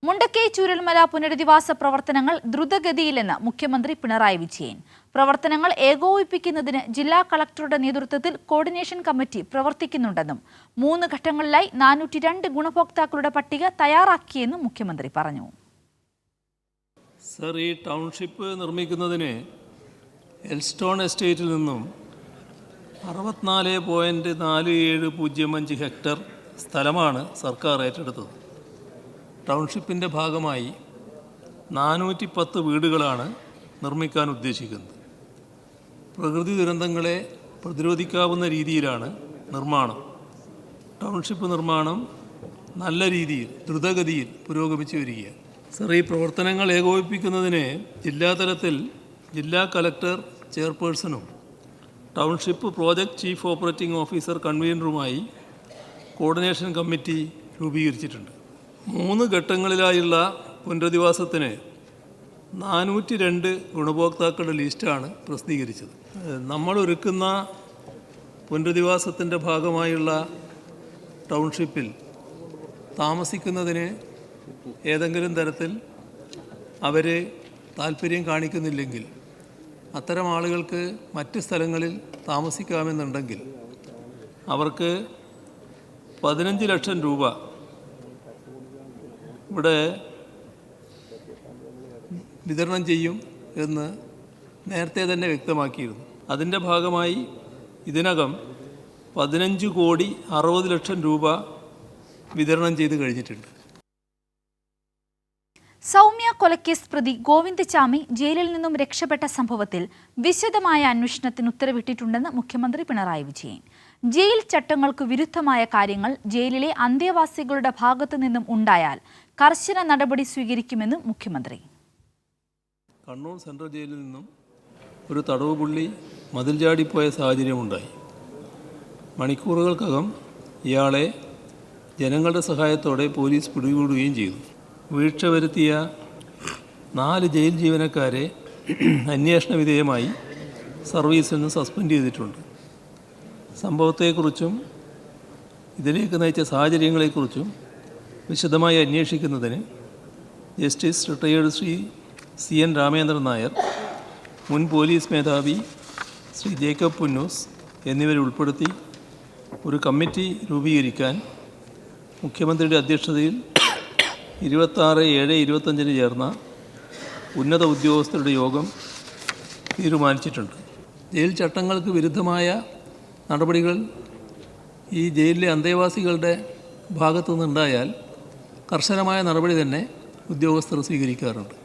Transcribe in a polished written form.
മുണ്ടക്കൈ ചൂരൽമല പുനരധിവാസ പ്രവർത്തനങ്ങൾ ദ്രുതഗതിയിലെന്ന് മുഖ്യമന്ത്രി പിണറായി വിജയൻ. പ്രവർത്തനങ്ങൾ ഏകോപിപ്പിക്കുന്നതിന് ജില്ലാ കളക്ടറുടെ നേതൃത്വത്തിൽ കോർഡിനേഷൻ കമ്മിറ്റി പ്രവർത്തിക്കുന്നുണ്ടെന്നും 3 ഘട്ടങ്ങളിലായി 402 ഗുണഭോക്താക്കളുടെ പട്ടിക തയ്യാറാക്കിയെന്നും മുഖ്യമന്ത്രി പറഞ്ഞു. സർ, ഈ ടൗൺഷിപ്പ് നിർമ്മിക്കുന്നതിന് എൽസ്റ്റോൺ എസ്റ്റേറ്റിൽ നിന്നും 64.4705 ഹെക്ടർ സ്ഥലമാണ് സർക്കാർ ഏറ്റെടുത്തത്. ടൗൺഷിപ്പിൻ്റെ ഭാഗമായി 410 വീടുകളാണ് നിർമ്മിക്കാൻ ഉദ്ദേശിക്കുന്നത്. പ്രകൃതി ദുരന്തങ്ങളെ പ്രതിരോധിക്കാവുന്ന രീതിയിലാണ് നിർമ്മാണം. ടൗൺഷിപ്പ് നിർമ്മാണം നല്ല രീതിയിൽ ദ്രുതഗതിയിൽ പുരോഗമിച്ചു വരികയാണ്. സർ, ഈ പ്രവർത്തനങ്ങൾ ഏകോപിപ്പിക്കുന്നതിന് ജില്ലാതലത്തിൽ ജില്ലാ കളക്ടർ ചെയർപേഴ്സണും township project chief operating officer കൺവീനറുമായി കോർഡിനേഷൻ കമ്മിറ്റി രൂപീകരിച്ചിട്ടുണ്ട്. 3 ഘട്ടങ്ങളിലായുള്ള പുനരധിവാസത്തിന് 402 ഗുണഭോക്താക്കളുടെ ലിസ്റ്റാണ് പ്രസിദ്ധീകരിച്ചത്. നമ്മൾ ഒരുക്കുന്ന പുനരധിവാസത്തിൻ്റെ ഭാഗമായുള്ള ടൗൺഷിപ്പിൽ താമസിക്കുന്നതിന് ഏതെങ്കിലും തരത്തിൽ അവർ താല്പര്യം കാണിക്കുന്നില്ലെങ്കിൽ അത്തരം ആളുകൾക്ക് മറ്റ് സ്ഥലങ്ങളിൽ താമസിക്കാമെന്നുണ്ടെങ്കിൽ അവർക്ക് 15 ലക്ഷം രൂപ ഇവിടെ വിതരണം ചെയ്യും എന്ന് നേരത്തെ തന്നെ വ്യക്തമാക്കിയിരുന്നു. അതിൻ്റെ ഭാഗമായി ഇതിനകം 15,60,00,000 രൂപ വിതരണം ചെയ്ത് കഴിഞ്ഞിട്ടുണ്ട്. സൗമ്യ കൊലക്കേസ് പ്രതി ഗോവിന്ദചാമി ജയിലിൽ നിന്നും രക്ഷപ്പെട്ട സംഭവത്തിൽ വിശദമായ അന്വേഷണത്തിന് ഉത്തരവിട്ടിട്ടുണ്ടെന്ന് മുഖ്യമന്ത്രി പിണറായി വിജയൻ. ജയിൽ ചട്ടങ്ങൾക്ക് വിരുദ്ധമായ കാര്യങ്ങൾ ജയിലിലെ അന്തേവാസികളുടെ ഭാഗത്തു നിന്നും ഉണ്ടായാൽ കർശന നടപടി സ്വീകരിക്കുമെന്നും മുഖ്യമന്ത്രി. കണ്ണൂർ സെൻട്രൽ ജയിലിൽ നിന്നും ഒരു തടവ് പുള്ളി മതിൽ ചാടിപ്പോയ സാഹചര്യമുണ്ടായി. മണിക്കൂറുകൾക്കകം ഇയാളെ ജനങ്ങളുടെ സഹായത്തോടെ പോലീസ് പിടികൂടുകയും ചെയ്തു. വീഴ്ച വരുത്തിയ 4 ജയിൽ ജീവനക്കാരെ അന്വേഷണ വിധേയമായി സർവീസിൽ നിന്ന് സസ്പെൻഡ് ചെയ്തിട്ടുണ്ട്. സംഭവത്തെക്കുറിച്ചും ഇതിലേക്ക് നയിച്ച സാഹചര്യങ്ങളെക്കുറിച്ചും വിശദമായി അന്വേഷിക്കുന്നതിന് justice retired Shri CN Ramendran Nair, മുൻ പോലീസ് മേധാവി ശ്രീ ജേക്കബ് പുന്നൂസ് എന്നിവരെ ഉൾപ്പെടുത്തി ഒരു കമ്മിറ്റി രൂപീകരിക്കാൻ മുഖ്യമന്ത്രിയുടെ അധ്യക്ഷതയിൽ 26/7/25 ചേർന്ന ഉന്നത ഉദ്യോഗസ്ഥരുടെ യോഗം തീരുമാനിച്ചിട്ടുണ്ട്. ജയിൽ ചട്ടങ്ങൾക്ക് വിരുദ്ധമായ നടപടികൾ ഈ ജയിലിലെ അന്തേവാസികളുടെ ഭാഗത്തു നിന്നുണ്ടായാൽ കർശനമായ നടപടി തന്നെ ഉദ്യോഗസ്ഥർ സ്വീകരിക്കാറുണ്ട്.